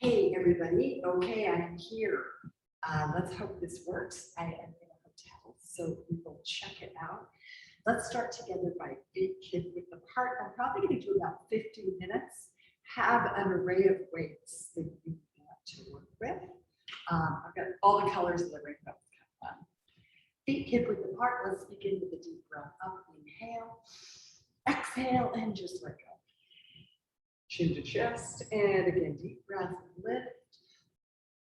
Hey everybody, okay, I'm here. Let's hope this works. I am in a hotel, so we will check it out. Let's start together by feet hip width apart. I'm probably going to do about 15 minutes. Have an array of weights that you want to work with. I've got all the colors of the rainbow. It's kind of fun. Feet hip width apart. Let's begin with a deep breath up. Inhale, exhale, and just let go. Chin to chest, and again, deep breath, lift,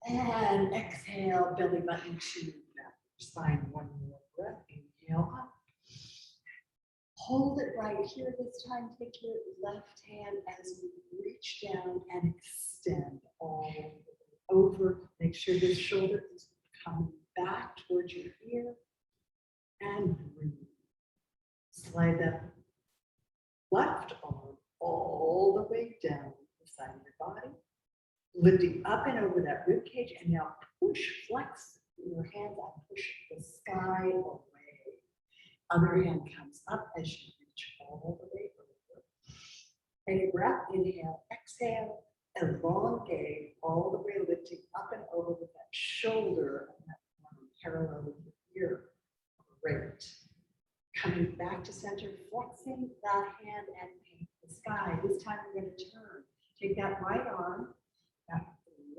and exhale, belly button to back spine. One more breath, inhale up. Hold it right here this time. Take your left hand as we reach down and extend all over. Make sure the shoulder is coming back towards your ear, and breathe. Slide that left arm all the way down the side of your body, lifting up and over that rib cage, and now push, flex your hands out, push the sky away. Other hand comes up as you reach all the way over. Take a breath, inhale, exhale, elongate all the way, lifting up and over with that shoulder and that arm parallel with your ear. Great. Coming back to center, flexing that hand and paint the sky. This time we're going to turn. Take that right arm, that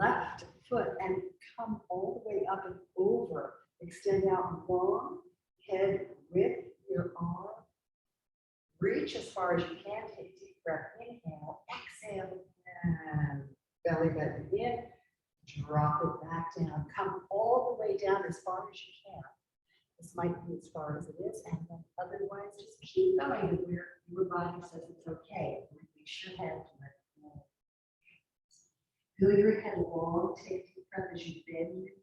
left foot, and come all the way up and over. Extend out long, head with your arm. Reach as far as you can. Take a deep breath. Inhale, exhale, and belly button in. Drop it back down. Come all the way down as far as you can. This might be as far as it is, and then otherwise just keep going to where your body says it's okay. Release your head to let it go. Feel your head long, take a deep breath as you bend your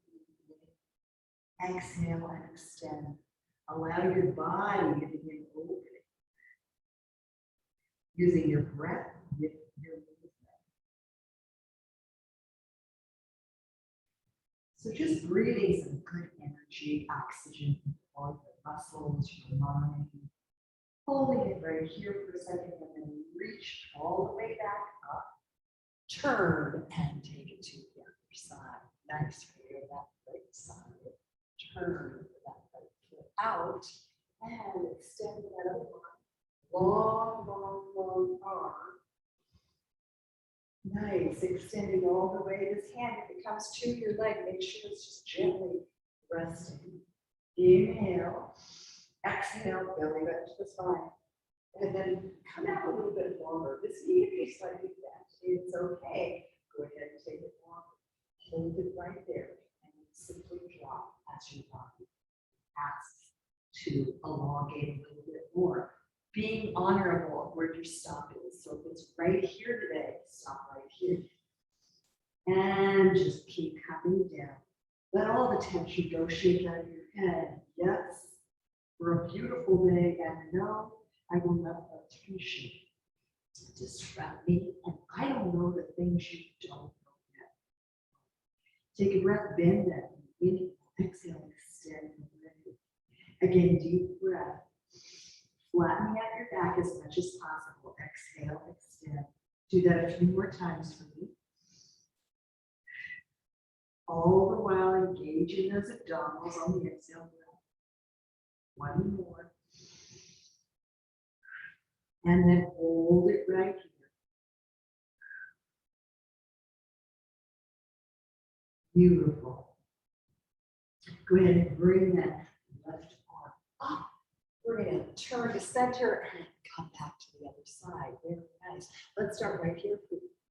knee. Exhale and extend. Allow your body to begin opening. Using your breath with your movement. So just breathing some good energy, oxygen, all your muscles, your mind. Holding it right here for a second, and then reach all the way back up. Turn and take it to the other side. Nice for that right side. Turn that right foot out and extend that other arm. Long, long, long arm. Nice, extending all the way. This hand, if it comes to your leg, make sure it's just gently resting. Inhale, exhale, belly button to the spine. And then come out a little bit longer. This knee can be slightly bent. It's okay. Go ahead and take it longer. Hold it right there and simply drop as your body asks to elongate a little bit more. Being honorable of where your stop is. So if it's right here today, stop right here. And just keep coming down. Let all the tension go, shake out of your head. Yes, for a beautiful day, and no, I will not let tension disrupt me, and I don't know the things you don't know yet. Take a breath, bend that knee, exhale, extend. Again, deep breath. Flattening out your back as much as possible. Exhale, extend. Do that a few more times for me. All the while engaging those abdominals on the exhale breath. One more. And then hold it right here. Beautiful. Go ahead and bring that left arm up. We're going to turn to center and come back to the other side. Very nice. Let's start right here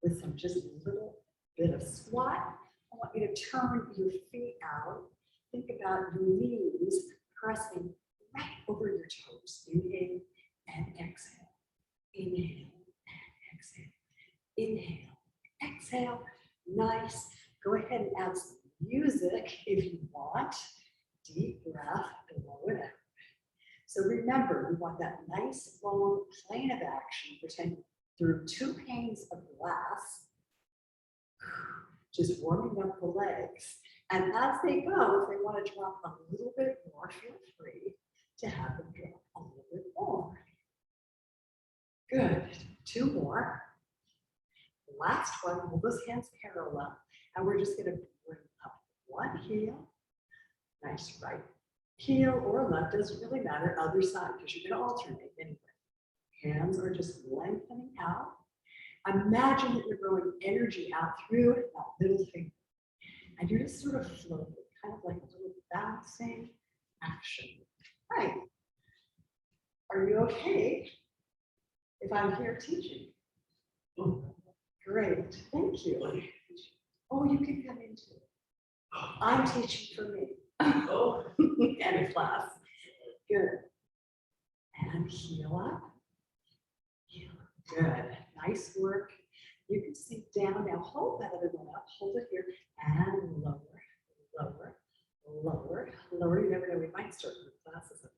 with some just a little bit of squat. I want you to turn your feet out. Think about your knees pressing right over your toes. Inhale and exhale. Inhale and exhale. Inhale, exhale. Nice. Go ahead and add some music if you want. Deep breath, blow it out. So remember, you want that nice long plane of action, pretend through 2 panes of glass, just warming up the legs. And as they go, if they want to drop a little bit more, feel free to have them drop a little bit more. Good. 2 more. Last one, hold those hands parallel. And we're just gonna bring up one heel. Nice right heel or left, doesn't really matter, other side, because you're gonna alternate anyway. Hands are just lengthening out. Imagine that you're growing energy out through that middle finger. And you're just sort of floating, kind of like a little bouncing action. Right. Are you okay if I'm here teaching? Great, thank you. Oh, you can come in too. I'm teaching for me. Oh, and a class. Good. And heel up. Heel up. Good. Nice work. You can sink down now. Hold that other one up. Hold it here. And lower, lower, lower, lower. You never know. We might start with classes up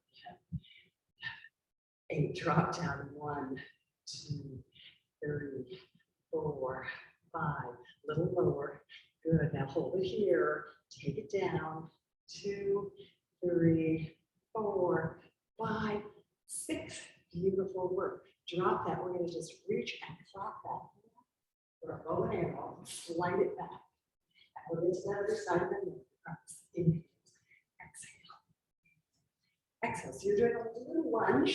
again. 8. Drop down. 1, 2, 3, 4, 5. Little lower. Good. Now hold it here. Take it down. 2, 3, 4, 5, 6. Beautiful work. Drop that. We're going to just reach and clap that. We're going to roll an arrow, slide it back. And we're going to the other side of the knee. Inhale. Exhale. Exhale. So you're doing a little lunge.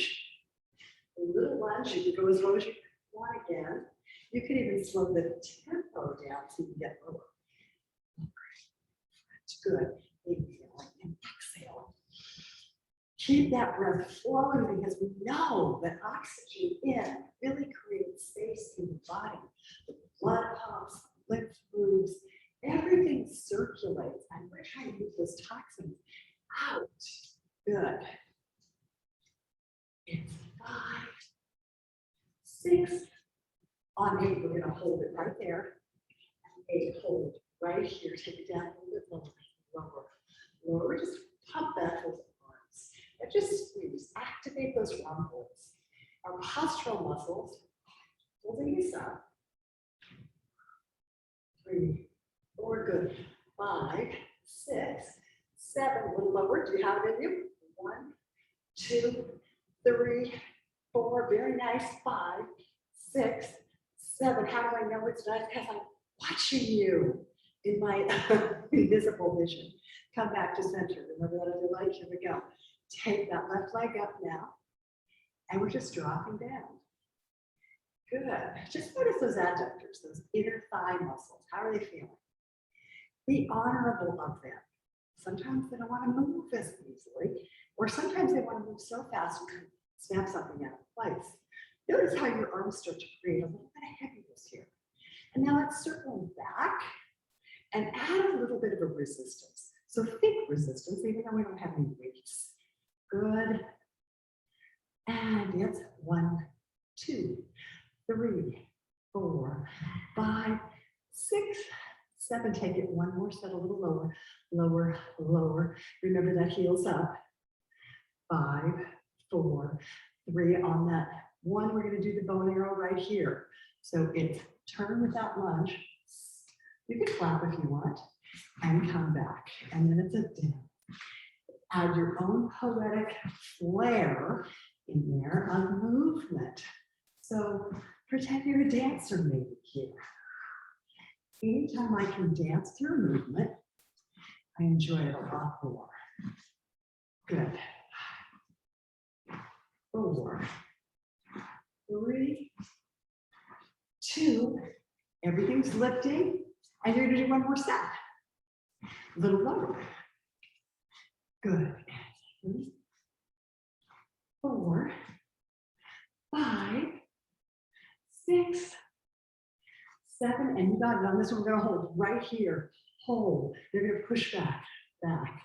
A little lunge. You can go as low as you want again. You can even slow the tempo down so you can get lower. Good. Inhale and exhale. Keep that breath flowing because we know that oxygen in really creates space in the body. The blood pumps, lymph moves, everything circulates, and we're trying to move those toxins out. Good. It's 5, 6. On 8, we're going to hold it right there. 8, hold right here. Take it down a little bit lower, lower, lower. Just pump back those arms. And just squeeze. Activate those rhomboids. Our postural muscles, holding this up. 3, 4, good. 5, 6, 7. A little lower. Do you have it in you? 1, 2, 3, 4. Very nice. 5, 6, 7. How do I know it's nice? Because I'm watching you in my invisible vision. Come back to center. Remember that other leg? Here we go. Take that left leg up now. And we're just dropping down. Good. Just notice those adductors, those inner thigh muscles. How are they feeling? Be honorable of them. Sometimes they don't want to move as easily, or sometimes they want to move so fast you can snap something out of place. Notice how your arms start to create a little bit of heaviness here. And now let's circle back and add a little bit of a resistance. So think resistance, even though we don't have any weights. Good. And it's 1, 2, 3, 4, 5, 6, 7. Take it one more set, a little lower, lower, lower. Remember that heels up. 5, 4, 3. On that 1, we're going to do the bow and arrow right here. So it's turn with that lunge. You can clap if you want and come back. And then it's a down. Add your own poetic flair in there of movement. So pretend you're a dancer maybe here. Anytime I can dance through movement, I enjoy it a lot more. Good. 4, 3, 2, everything's lifting, and you're going to do one more set. A little lower. Good. 3, 4, 5, 6, 7, and you got it. On this one, we're going to hold right here. Hold. You're going to push back, back.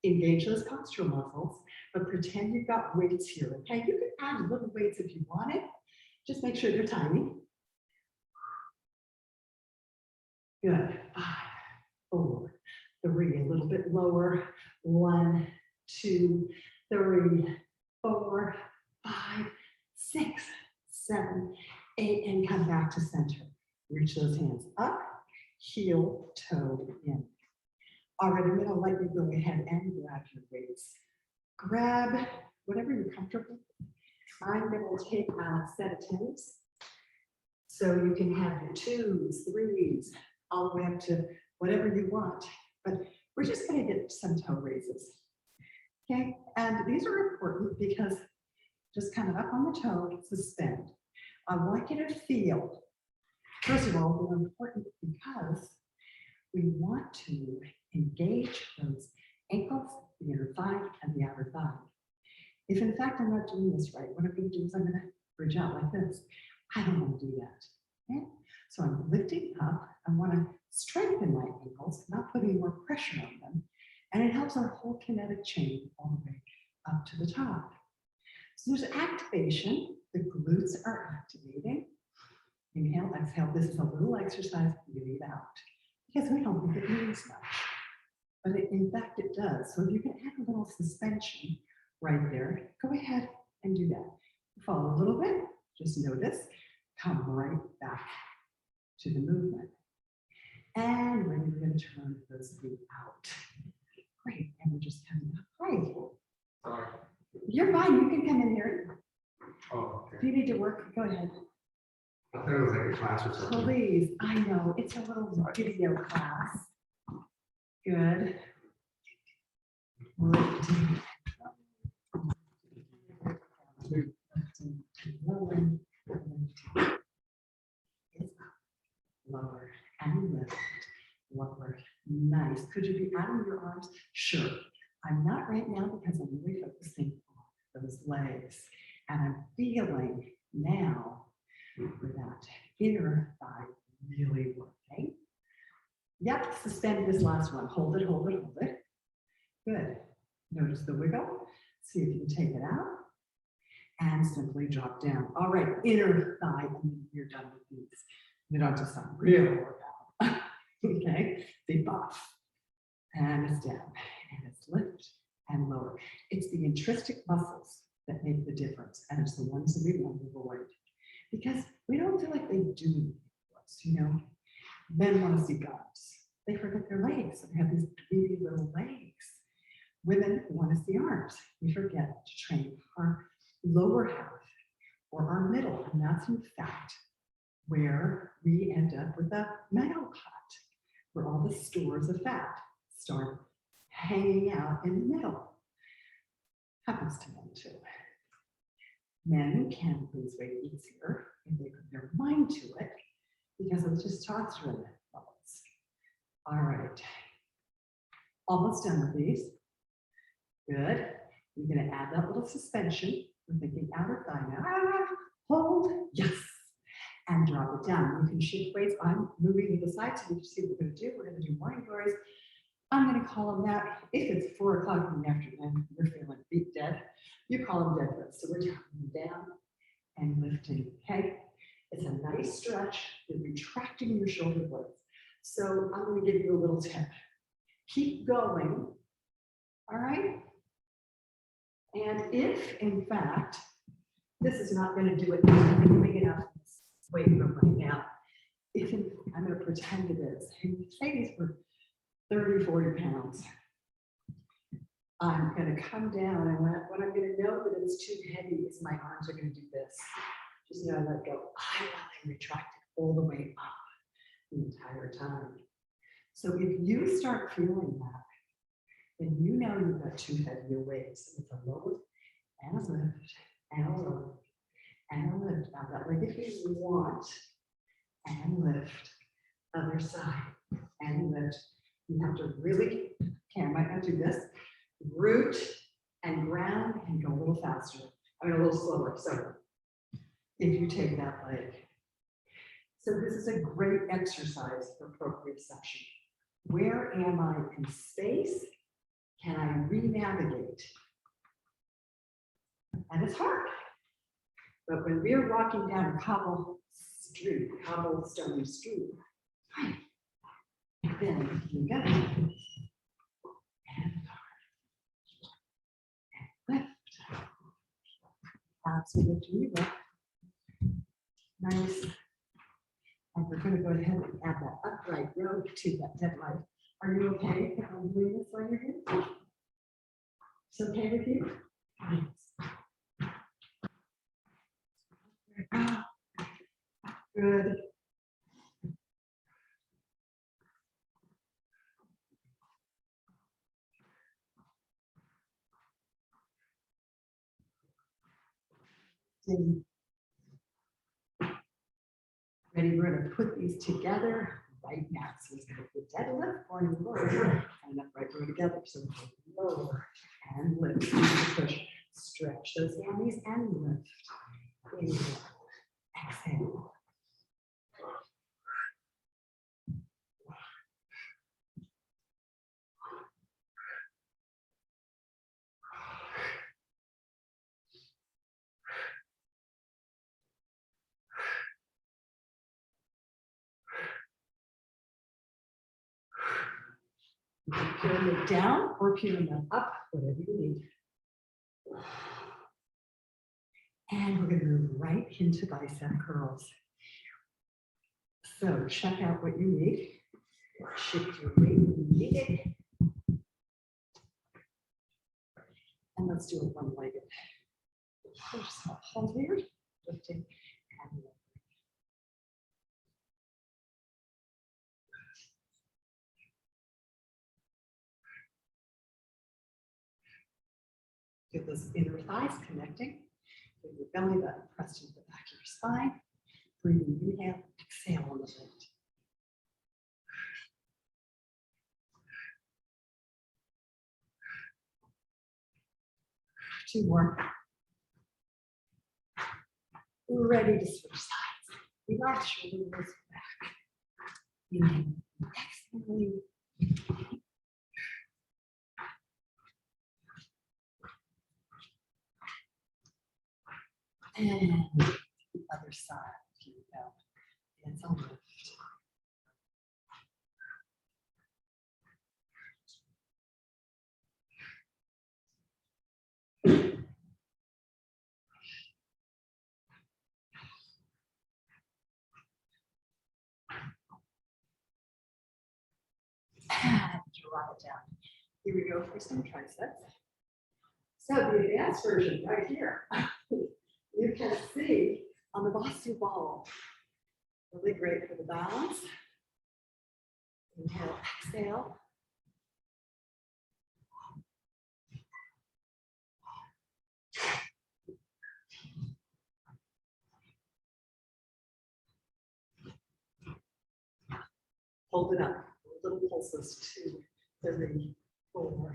Engage those postural muscles, but pretend you've got weights here. Okay, you can add little weights if you want it. Just make sure they're tiny. Good. 5, 4, 3. A little bit lower. 1, 2, 3, 4, 5, 6, 7, 8, and come back to center. Reach those hands up, heel, toe in. All right, I'm going to let you go ahead and grab your weights. Grab whatever you're comfortable with. I'm going to take a set of tennis. So you can have your 2s, 3s, all the way up to whatever you want. But we're just going to get some toe raises. Okay, and these are important because just kind of up on the toe, suspend. I want you to feel, first of all, they're important because we want to engage those ankles, the inner thigh, and the outer thigh. If in fact I'm not doing this right, what I'm going to do is I'm going to bridge out like this. I don't want to do that. Okay? So I'm lifting up. I want to strengthen my ankles, not putting more pressure on them. And it helps our whole kinetic chain all the way up to the top. So there's activation. The glutes are activating. Inhale, exhale. This is a little exercise. Breathe out. Because we don't think it means much. But in fact, it does. So if you can add a little suspension right there, go ahead and do that. Follow a little bit. Just notice. Come right back to the movement. And when you're going to turn those feet out. Great, and we're just coming up. Great. Sorry. You're fine, you can come in here. Oh, okay. If you need to work, go ahead. I thought it was like a class or something. Please, I know, it's a little video class. Good. Lifting. Lifting. It's up, lower, and lift. Lower. Nice. Could you be out of your arms? Sure. I'm not right now because I'm really focusing on those legs. And I'm feeling now for that inner thigh really working. Yep, suspend this last one. Hold it, hold it, hold it. Good. Notice the wiggle. See if you can take it out. And simply drop down. All right, inner thigh, and then you're done with these. You don't just some real workout. Okay, big buff. And it's down, and it's lift and lower. It's the intrinsic muscles that make the difference, and it's the ones that we want to avoid. Because we don't feel like they do anything for us, you know. Men want to see guns. They forget their legs. They have these dweeby little legs. Women want to see arms. We forget to train our lower half or our middle, and that's in fact where we end up with a metal cut, where all the stores of fat start hanging out in the middle. Happens to men too. Men can lose weight easier if they put their mind to it because of testosterone levels. All right, almost done with these. Good. You're going to add that little suspension. We're thinking outer thigh now. Hold. Yes. And drop it down. You can shift weights. I'm moving to the side, so you can see what we're going to do. We're going to do morning glories. I'm going to call them that. If it's 4 o'clock in the afternoon, you're feeling beat dead, you call them deadlifts. So we're dropping down and lifting. Okay. It's a nice stretch. You're retracting your shoulder blades. So I'm going to give you a little tip. Keep going. All right. And if, in fact, this is not going to do it big enough weight room right now, if I'm going to pretend it is, and say these were 30, 40 pounds, I'm going to come down, and when I'm going to know that it's too heavy is my arms are going to do this. Just know I let go. I want them retracted all the way up the entire time. So if you start feeling that, then you know you've got too heavy a weights. It's a load and a lift and a load and a lift. Now that leg if you want, and lift. Other side and lift. You have to really, okay, I might not do this. Root and ground and go a little faster. I mean a little slower. So if you take that leg. So this is a great exercise for proprioception. Where am I in space? Can I re-navigate? And it's hard. But when we're walking down a cobblestone street, then you go. And lift. Absolutely lift. Nice. And we're going to go ahead and add that upright row to that deadlift. Are you okay if I'm doing this while you're here? It's okay with you? Good. Ready, we're going to put these together right now. So we're going to put deadlift, morning glory, and upright row together. So lower and lift, push, stretch those hammies and lift. Inhale, exhale. Pyramid down or pyramid up, whatever you need. And we're going to move right into bicep curls. So check out what you need. Shift your weight when you need it. And let's do it one-legged. So just hold here, lifting and lowering. Get those inner thighs connecting. Get your belly button pressed into the back of your spine. Breathing, inhale, exhale on the lift. Two more. Ready to switch sides. Relax, shoulder blades back. Inhale, exhale. And the other side. Here we go. Hands on lift. And drop it down. Here we go for some triceps. So the advanced version right here, you can see on the Vastu ball. Really great for the balance. Inhale, exhale. Hold it up. Little pulses, 2, 3, 4,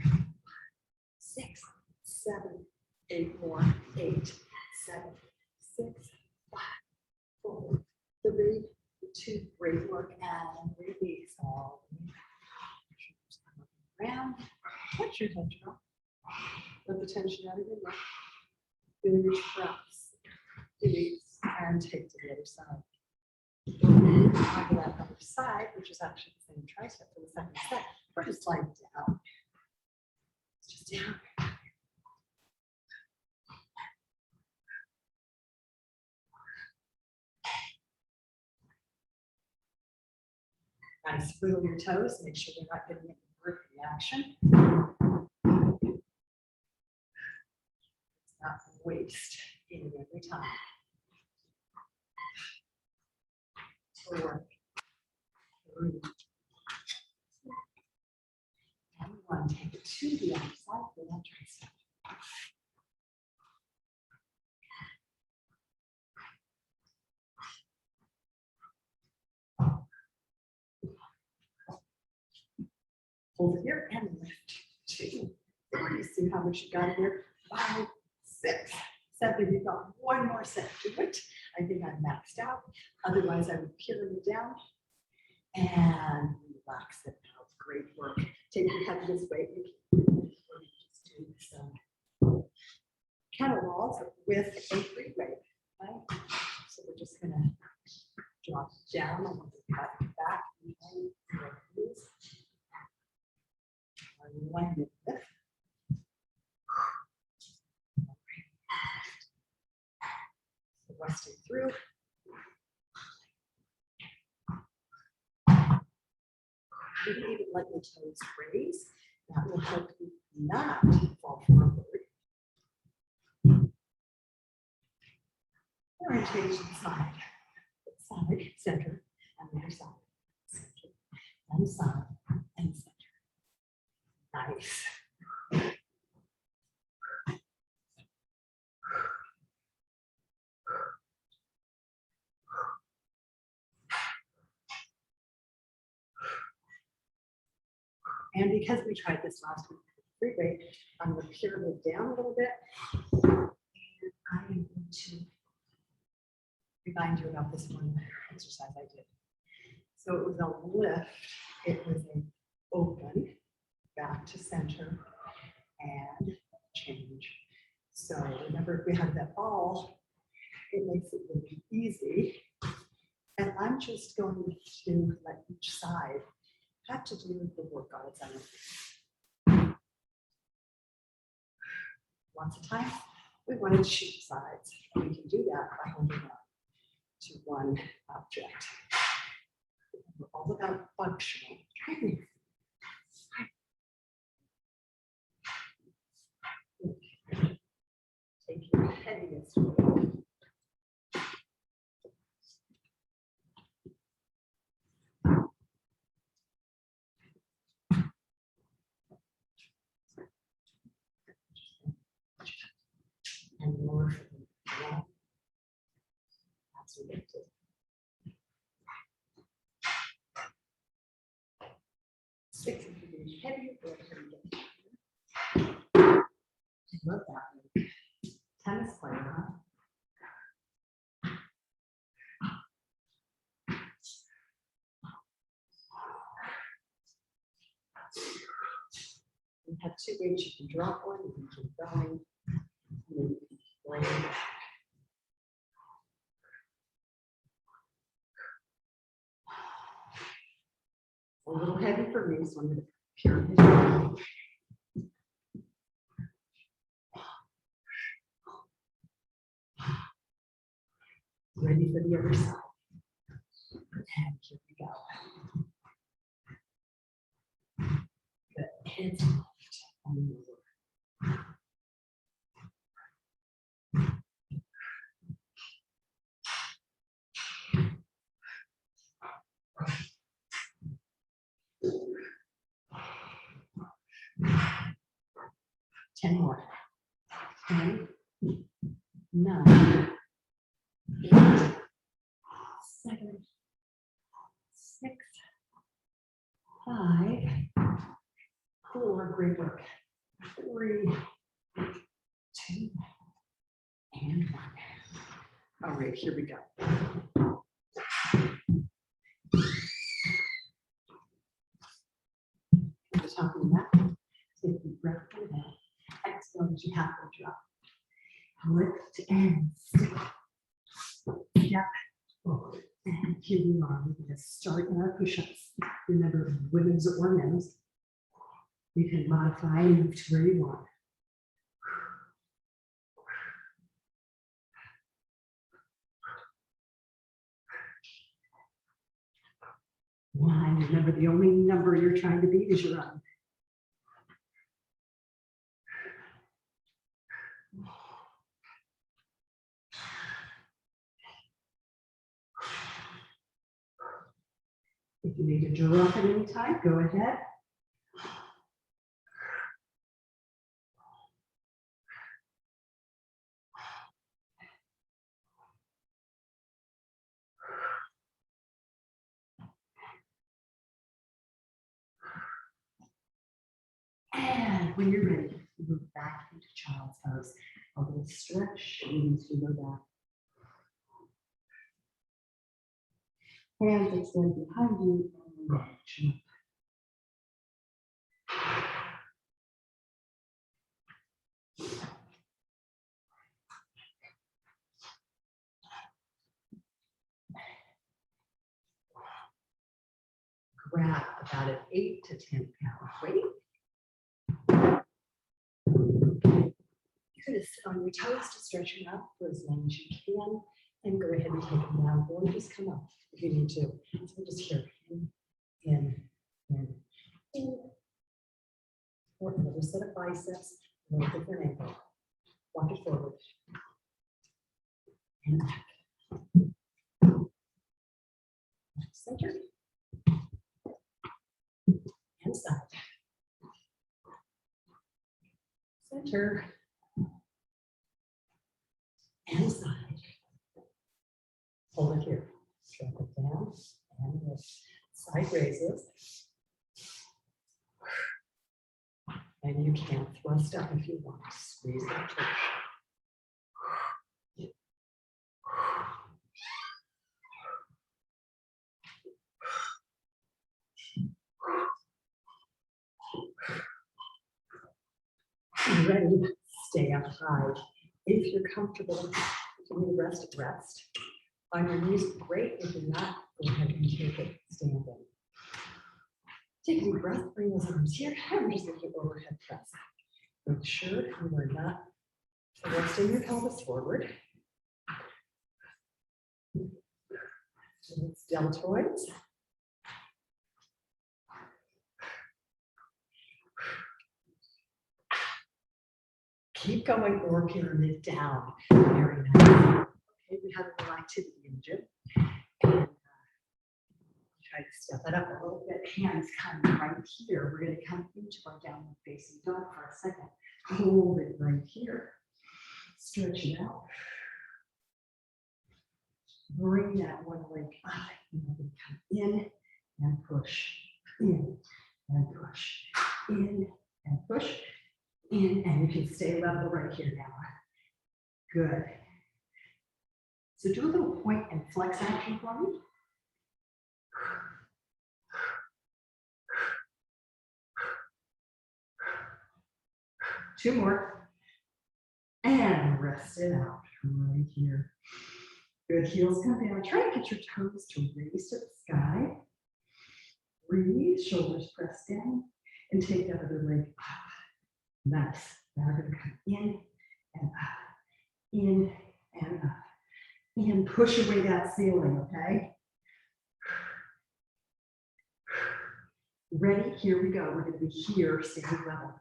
6, 7, 8 more. 8, 7, 6, 5, 4, 3, 2. Great work and release all the way back. Around. Touch your head drop. Let the tension out of your neck. Finish breaths. Release and take to the other side. On that other side, which is actually the same tricep for the second set, we're just slide down. Just down. Nice. Wiggle your toes. Make sure you're not getting any grip reaction. It's not waste in every time. 4, 3, and 1. Take it to the other side for that tricep. Hold it here and lift. 2, 3. See how much you got here? 5, 6, 7. You've got one more set to it. I think I'm maxed out. Otherwise, I would pyramid down and relax it out. Great work. Take your heaviest weight. Just do some kettlebells with a free weight. Right? So we're just going to drop down on the back. Alignment lift. So resting through. Maybe even let your toes raise. That will help you not fall forward. Orientation side. side, center, another side, center, and side, and center. Nice. And because we tried this last week, free weight, I'm going to pyramid down a little bit. And I am going to remind you about this one exercise I did. So it was a lift, it was an open, back to center, and change. So remember, if we have that ball, it makes it really easy. And I'm just going to let each side have to do the work on its own. Lots of times, we want to shoot sides. And we can do that by holding on to one object. We're all about functional training. Take your heaviest weight. And lower from the left. That's lifted. Six if you're getting heavier, go ahead and get heavier. I love that one. Tennis player, huh? You have two weights. You can drop one, you can keep going, and then you can bring it back. A little heavy for me, so I'm going to pyramid down. Ready for the other side. And here we go. Good. Hands left and lower. 10 more. 10, 9, 8, 7, 6, 5, 4, great work. 3, 2, and 1. All right, here we go. At the top of the mat, take a deep breath in and exhale as you halfway drop. Lift and step. Step forward. And here we are. We're going to start in our push-ups. Remember, women's or men's. You can modify and move to where you want. One. Remember, the only number you're trying to beat is your own. If you need to drop at any time, go ahead. And when you're ready, move back into child's pose. A little stretch means you go back. Hands extend behind you and reach up. Grab about an 8 to 10 pound weight. You're going to sit on your toes to stretch them out for as long as you can, and go ahead and take them down, or just come up if you need to. So just here, in. Or another set of biceps, a little different angle. Walk it forward. And back. Center. And side. Center. And side. Hold it here. Drop it down and lift. Side raises. And you can thrust up if you want. Squeeze that toe. Ready, stay up high. If you're comfortable, you need rest. On your knees, great. If you're not, go ahead and take it standing. Take a deep breath, bring those arms here, and we're just going to do overhead press. Make sure you are not thrusting your pelvis forward. It's deltoids. Keep going, or pyramid down. Very nice. Okay, we have a little activity in the gym. And try to step it up a little bit. Hands coming right here. We're going to come into our downward facing dog for a second. Hold it right here. Stretch it out. Bring that one leg up. And then come in and push. In and push. In and push. In, and you can stay level right here now. Good. So do a little point and flex action for me. Two more. And rest it out right here. Good, heels come down. Try to get your toes to raise to the sky. Breathe, shoulders press down, and take that other leg up. Nice. Now we're going to come in and up, in and up, and push away that ceiling, okay? Ready? Here we go. We're going to be here, standing level.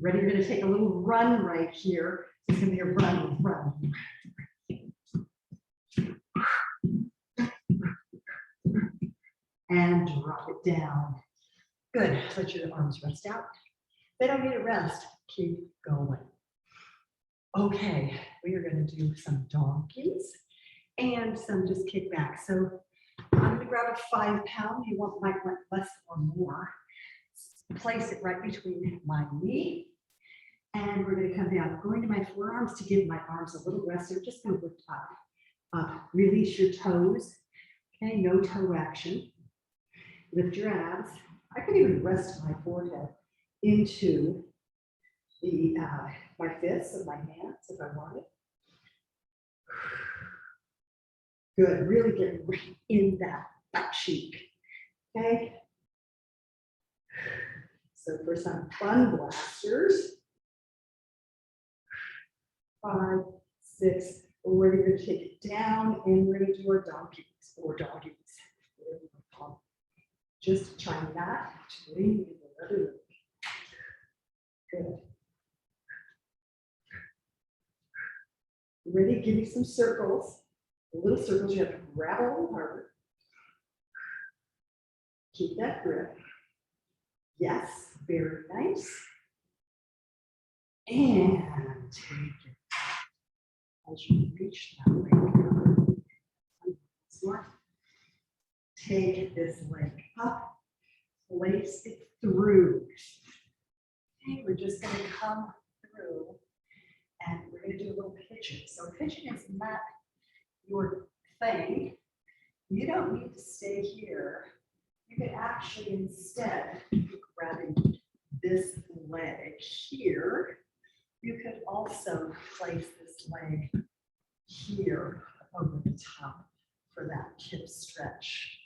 Ready? You're going to take a little run right here. It's going to be a run. And drop it down. Good. Let your arms rest out. They don't need a rest. Keep going. Okay, we are going to do some donkeys and some just kickbacks. So I'm going to grab a 5-pound. You might want less or more. Place it right between my knee. And we're going to come down. I'm going to my forearms to give my arms a little rest. They're just going to lift up. Release your toes. Okay, no toe action. Lift your abs. I could even rest my forehead into the my fists of my hands if I wanted. Good. Really get right in that butt cheek. Okay. So for some fun blasters, 5, 6. We're going to take it down and we're going to do our donkeys or doggies. Just try not to lean in the other leg. Good. Ready? Give me some circles. Little circles. You have to grab a little harder. Keep that grip. Yes, very nice. And take it out as you reach that leg. Take this leg up, place it through. Okay, we're just going to come through and we're going to do a little pitching. So pitching is not your thing. You don't need to stay here. You could actually instead be grabbing this leg here. You could also place this leg here over the top for that hip stretch.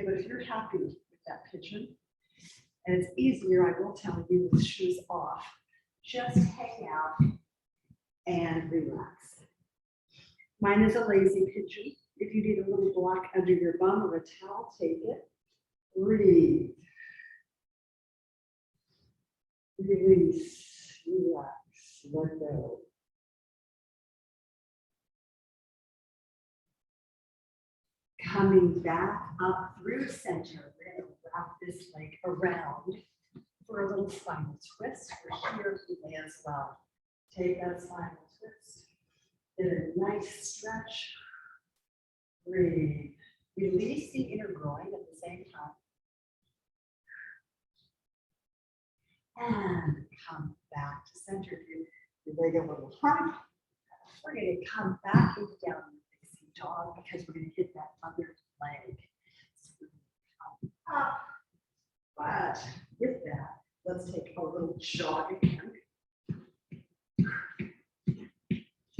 Okay, but if you're happy with that pitching, and it's easier, I will tell you, with shoes off, just hang out and relax. Mine is a lazy pigeon. If you need a little block under your bum or a towel, take it. Breathe. Release. Relax. Coming back up through center, we're going to wrap this leg around for a little spinal twist. We're here as well. Take that spinal twist. Get a nice stretch. Breathe. Release the inner groin at the same time. And come back to center. Your leg a little hard. We're going to come back into down facing dog because we're going to hit that other leg. So we're going to come up. But with that, let's take a little jog again.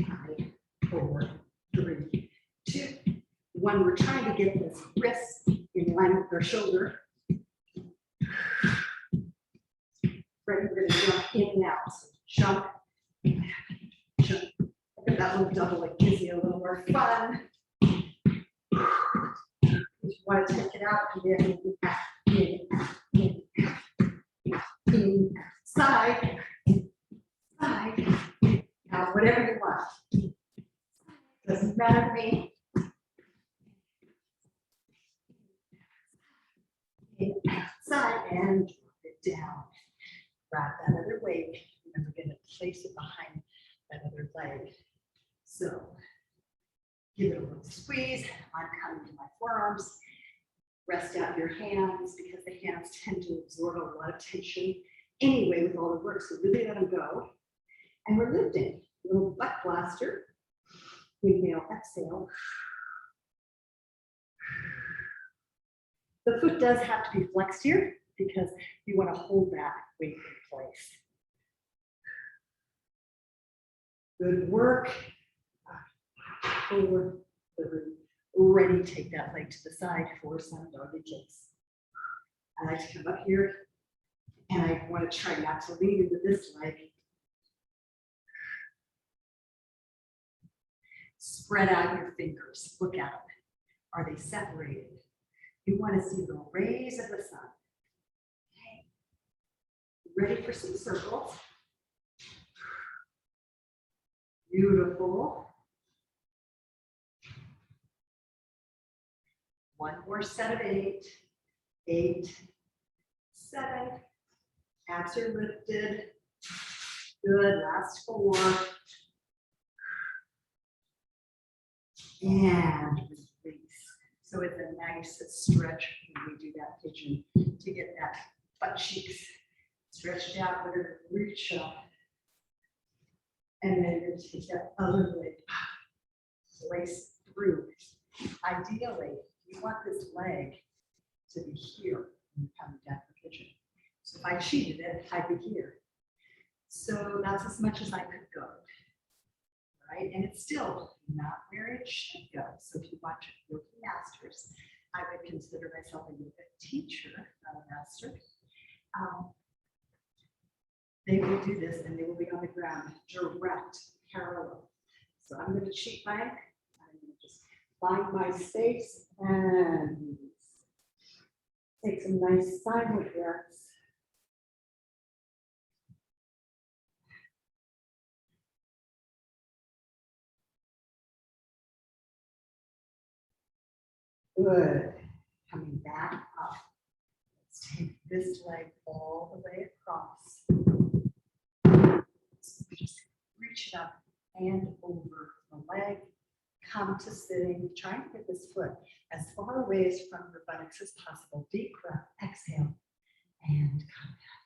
5, 4, 3, 2, 1. We're trying to get this wrist in line with our shoulder. Ready? We're going to jump in and out. So jump, jump. Look at that little double. It gives you a little more fun. If you want to take it out, in, side, side. Now, whatever you want. Doesn't matter to me. Side and drop it down. Grab that other leg, and we're going to place it behind that other leg. So give it a little squeeze. I'm coming to my forearms. Rest out your hands because the hands tend to absorb a lot of tension anyway with all the work. So really let them go. And we're lifting. A little butt blaster. Inhale, exhale. The foot does have to be flexed here because you want to hold that weight in place. Good work. 4, 3, ready. Take that leg to the side for some doggy kicks. I like to come up here and I want to try not to lean into this leg. Spread out your fingers. Look at them. Are they separated? You want to see the rays of the sun. Okay. Ready for some circles? Beautiful. One more set of 8. 8, 7. Abs are lifted. Good. Last 4. And release. So it's a nice stretch when we do that pigeon to get that butt cheeks stretched out. We're going to reach up. And then you're going to take that other leg, place through. Ideally, you want this leg to be here when you come down for pigeon. So if I cheated it, I'd be here. So that's as much as I could go. Right? And it's still not where it should go. So if you watch yoga masters, I would consider myself a yoga teacher, not a master. They will do this and they will be on the ground, direct, parallel. So I'm going to cheat bank. I'm going to just find my space and take some nice silent breaths. Good. Coming back up. Let's take this leg all the way across. Just reach it up and over the leg. Come to sitting. Try and get this foot as far away from your buttocks as possible. Deep breath. Exhale. And come back.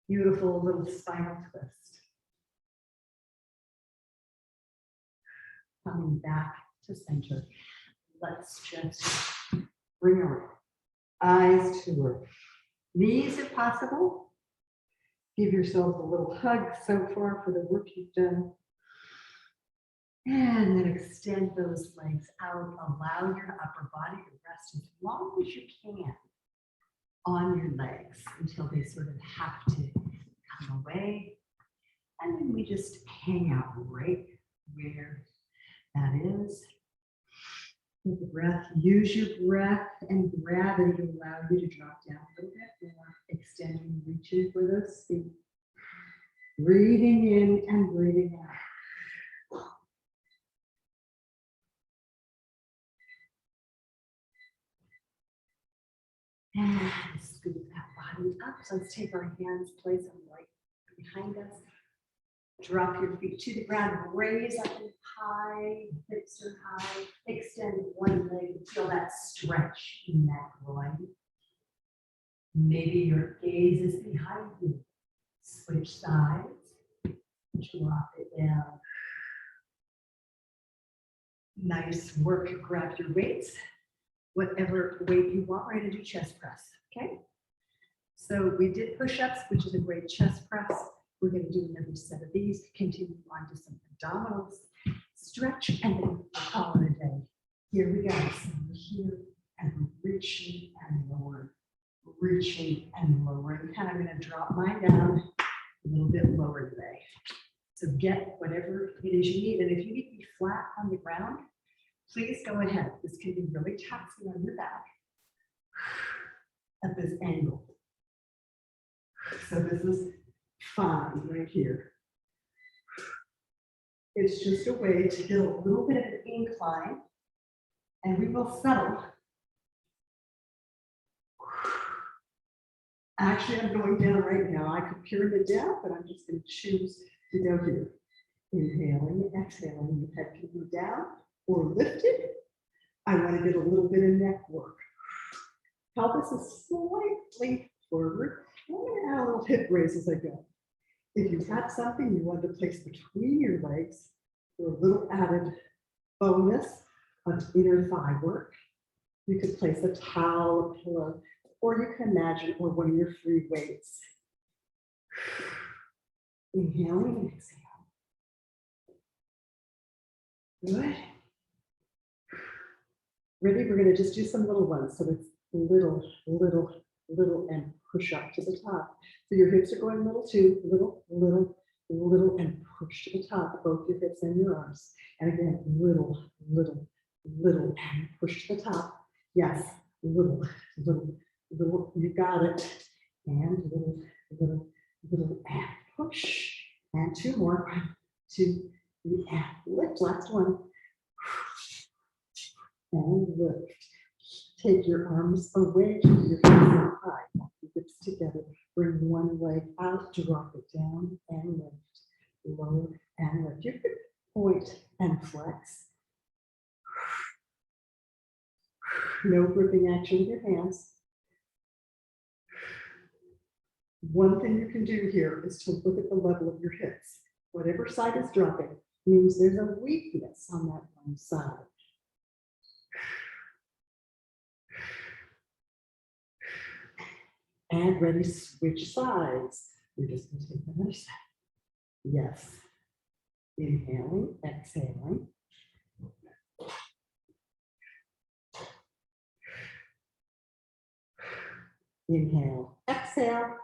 Beautiful little spinal twist. Coming back to center. Let's just bring our eyes to our knees if possible. Give yourself a little hug so far for the work you've done. And then extend those legs out. Allow your upper body to rest as long as you can on your legs until they sort of have to come away. And then we just hang out right where that is. With the breath, use your breath and gravity to allow you to drop down a little bit more, extending, reaching for those feet. Breathing in and breathing out. And scoop that body up. So let's take our hands, place them right behind us. Drop your feet to the ground, raise up and high, hips are high. Extend one leg, feel that stretch in that groin. Maybe your gaze is behind you. Switch sides, drop it down. Nice work, grab your weights. Whatever weight you want, we're going to do chest press, okay? So we did push-ups, which is a great chest press. We're going to do another set of these, continue on to some abdominals, stretch, and then we'll call it a day. Here we go. So we're here and we're reaching and lowering, reaching and lowering. And I'm going to drop mine down a little bit lower today. So get whatever it is you need. And if you need to be flat on the ground, please go ahead. This can be really taxing on your back at this angle. So this is fine right here. It's just a way to get a little bit of an incline, and we will settle. Actually, I'm going down right now. I could pyramid down, but I'm just going to choose to go here. Inhaling, exhaling, the head can be down or lifted. I want to get a little bit of neck work. Pelvis is slightly forward. I'm going to add a little hip raise as I go. If you had something you wanted to place between your legs for a little added bonus of inner thigh work, you could place a towel, a pillow, or you can imagine, or one of your free weights. Inhaling and exhaling. Good. Ready? We're going to just do some little ones. So it's little, little, little, and push up to the top. So your hips are going little too, little, little, little, and push to the top, both your hips and your arms. And again, little, little, little, and push to the top. Yes, little, little, little, you got it. And little, little, little, and push. And two more. 1, 2, 3, and lift. Last one. And lift. Take your arms away from your hips and high. Walk your hips together. Bring one leg out, drop it down, and lift. Lower and lift. You could point and flex. No gripping action with your hands. One thing you can do here is to look at the level of your hips. Whatever side is dropping means there's a weakness on that one side. And ready, switch sides. We're just going to take the other side. Yes. Inhaling, exhaling. Inhale, exhale.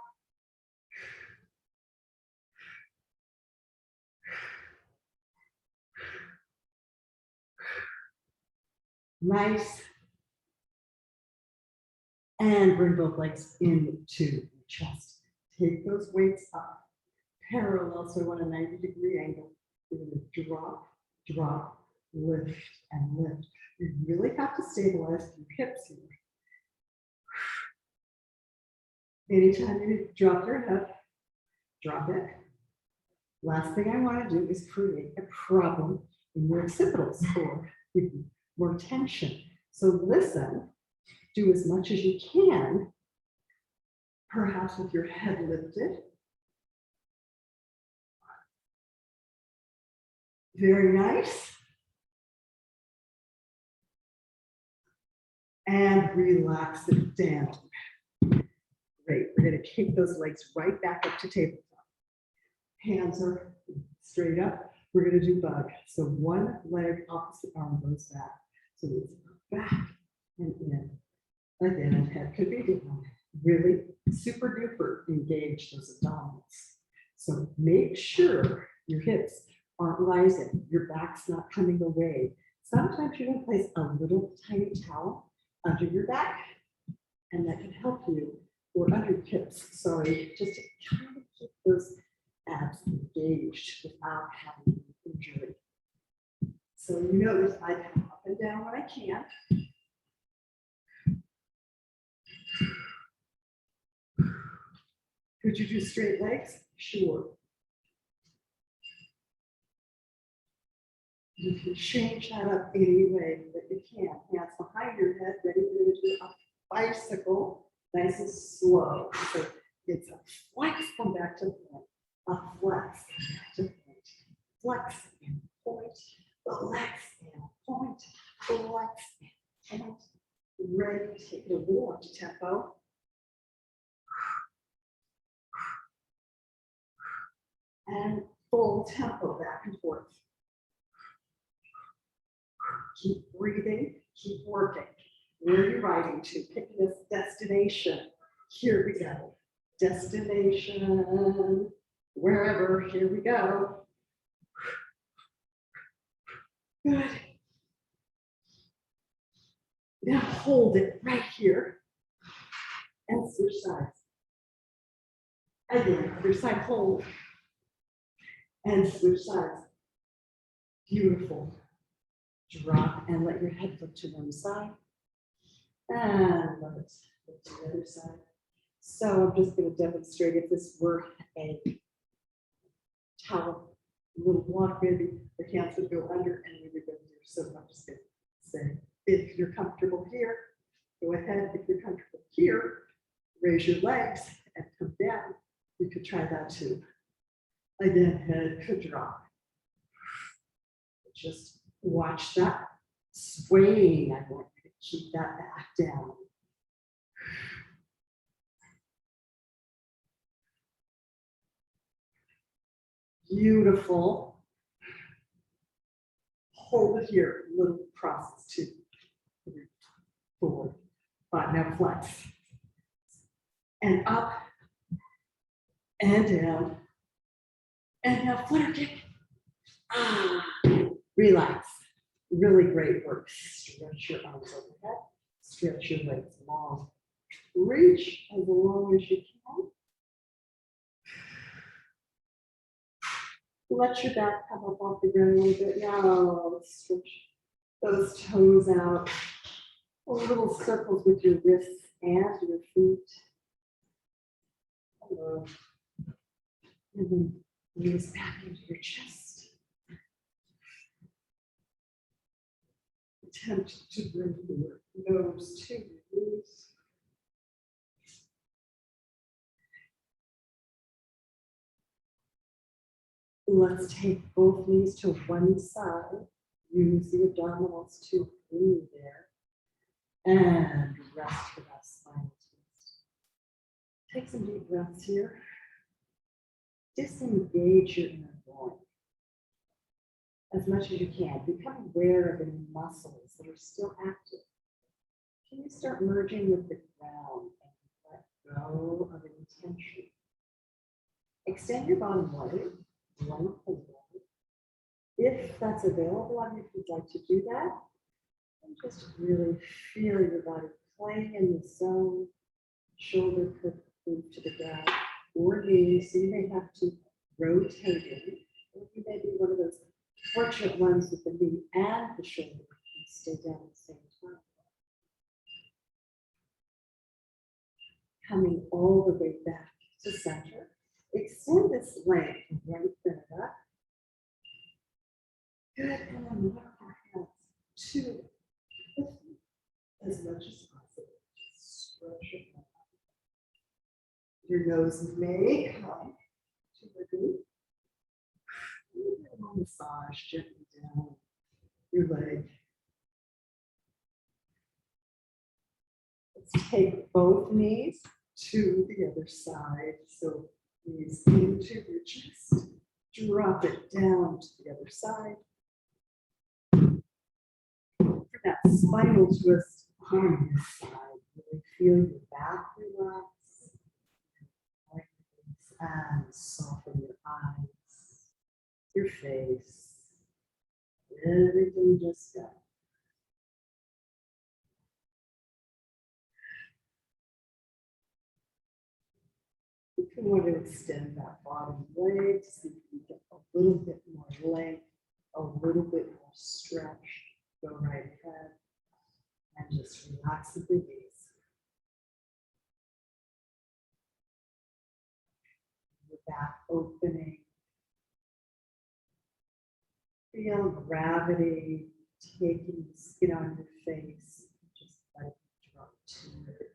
Nice. And bring both legs into the chest. Take those weights up. Parallel, so on a 90-degree angle. We're going to drop, drop, lift, and lift. You really have to stabilize your hips here. Anytime you drop your head, drop it. Last thing I want to do is create a problem in your occipitals or give you more tension. So listen, do as much as you can, perhaps with your head lifted. Very nice. And relax it down. Great. We're going to kick those legs right back up to tabletop. Hands are straight up. We're going to do bug. So one leg, opposite arm goes back. So it's back and in. Again, head could be down. Really super duper engage those abdominals. So make sure your hips aren't rising. Your back's not coming away. Sometimes you're going to place a little tiny towel under your back, and that can help you, or under your hips, sorry, just to kind of keep those abs engaged without having injury. So you notice I come up and down when I can. Could you do straight legs? Sure. You can change that up any way that you can. Hands behind your head, ready to do a bicycle, nice and slow. So it's a flex, come back to point. A flex, come back to point. Flex and point. Flex and point. Flex and point. Ready to take it a little up to tempo. And full tempo back and forth. Keep breathing, keep working. Where are you riding to? Pick this destination. Here we go. Destination, wherever, here we go. Good. Now hold it right here and switch sides. Again, other side hold and switch sides. Beautiful. Drop and let your head look to one side. And let it look to the other side. So I'm just going to demonstrate if this were a towel, a little block, maybe your hands would go under and we would go here. So I'm just going to say, if you're comfortable here, go ahead. If you're comfortable here, raise your legs and come down. You could try that too. Again, head could drop. Just watch that swaying. I want you to keep that back down. Beautiful. Hold it here. Little crosses. 2, 3, 4, 5. Now flex. And up. And down. And now flutter kick. Relax. Really great work. Stretch your arms overhead. Stretch your legs long. Reach as long as you can. Let your back come up off the ground a little bit. Now stretch those toes out. Little circles with your wrists and your feet. Hello. And then knees back into your chest. Attempt to bring your nose to your knees. Let's take both knees to one side. Use the abdominals to breathe there. And rest for that spinal twist. Take some deep breaths here. Disengage your inner groin as much as you can. Become aware of any muscles that are still active. Can you start merging with the ground and let go of any tension? Extend your bottom leg, lengthen it. If that's available on you, if you'd like to do that, and just really feel your body playing in the zone. Shoulder could move to the ground or knees, so you may have to rotate it. Or you may be one of those fortunate ones with the knee and the shoulder and stay down at the same time. Coming all the way back to center. Extend this length and lengthen it up. Good, and then walk your hands to the feet as much as possible. Just stretch it out. Your nose may come to the knee. Massage gently down your leg. Let's take both knees to the other side. So knees into your chest. Drop it down to the other side. For that spinal twist on this side, really feel your back relax. And soften your eyes, your face, everything just go. You can want to extend that bottom leg so you can get a little bit more length, a little bit more stretch. Go right ahead and just relax and release. back opening. Feel gravity taking the skin on your face. Just let it drop to it.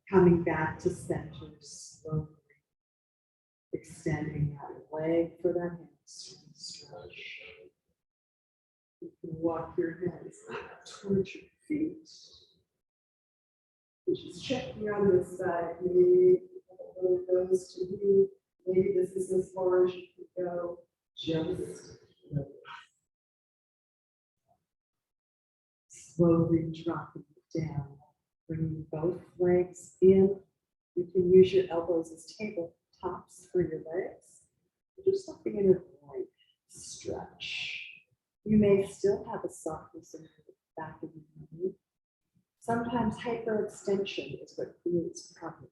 Coming back to center slowly. Extending that leg for that hamstring stretch. You can walk your hands up towards your feet. Just checking on this side. Maybe it goes to you. Maybe this is as far as you can go. Just slowly dropping it down. Bringing both legs in. You can use your elbows as tabletops for your legs. Just something in a groin stretch. You may still have a softness in the back of your knee. Sometimes hyperextension is what creates problems.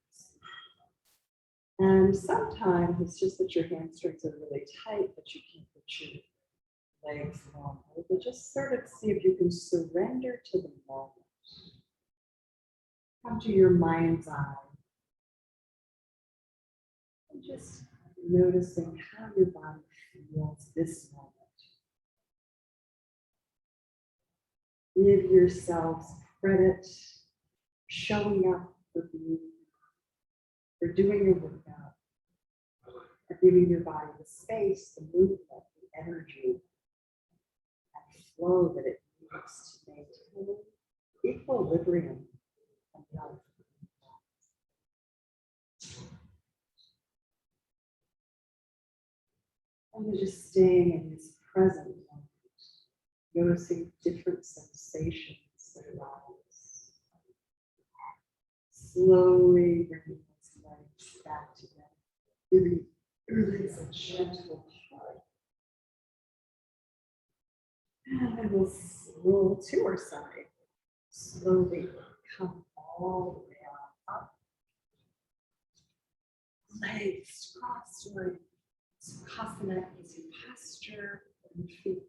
And sometimes it's just that your hamstrings are really tight, but you can't put your legs longer. But just sort of see if you can surrender to the moment. Come to your mind's eye. And just noticing how your body feels this moment. Give yourselves credit showing up for doing your workout, for giving your body the space, the movement, the energy, and flow that it needs to maintain equilibrium and health. And we're just staying in this present moment, noticing different sensations that arise. Slowly bringing those legs back together. Release a gentle heart. And then we'll roll to our side. Slowly come all the way on up. Legs crossed or Sukhasana is your posture and feet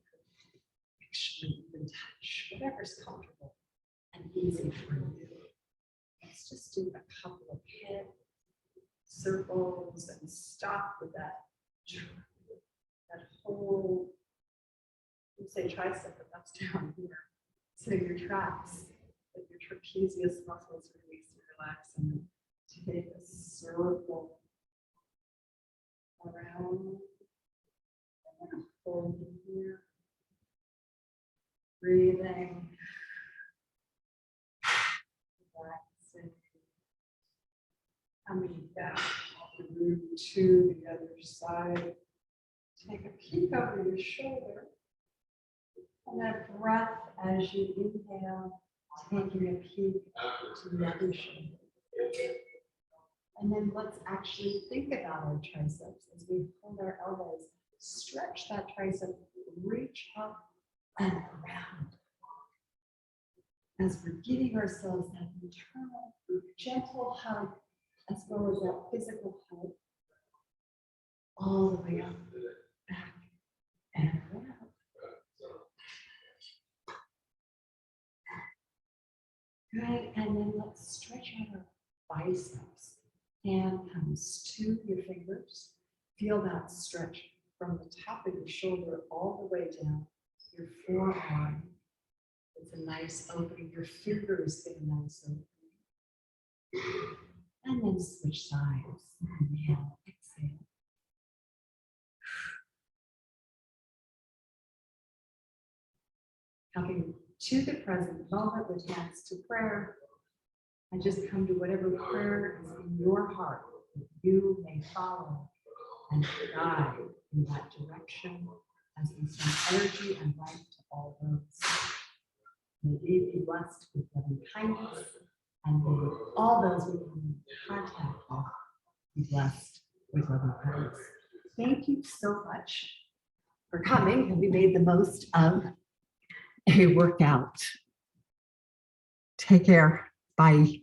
actually even touch, whatever's comfortable and easy for you. Let's just do a couple of head circles and stop with that whole, you say tricep, but that's down here. So your traps, like your trapezius muscles release and relax, and take a circle around and hold here. Breathing. Relaxing. Coming back through to the other side. Take a peek over your shoulder. And that breath as you inhale, taking a peek to the other shoulder. And then let's actually think about our triceps as we hold our elbows. Stretch that tricep, reach up and around. As we're giving ourselves that internal, gentle hug, as well as that physical hug, all the way up, back, and around. Good, and then let's stretch out our biceps. Hand comes to your fingers. Feel that stretch from the top of your shoulder all the way down your forearm. It's a nice opening. Your fingers get a nice opening. And then switch sides. Inhale, exhale. Coming to the present moment with hands to prayer. And just come to whatever prayer is in your heart that you may follow and guide in that direction as we send energy and light to all those. May we be blessed with loving kindness, and may all those we come in contact with be blessed with loving kindness. Thank you so much for coming, and we made the most of a workout. Take care. Bye.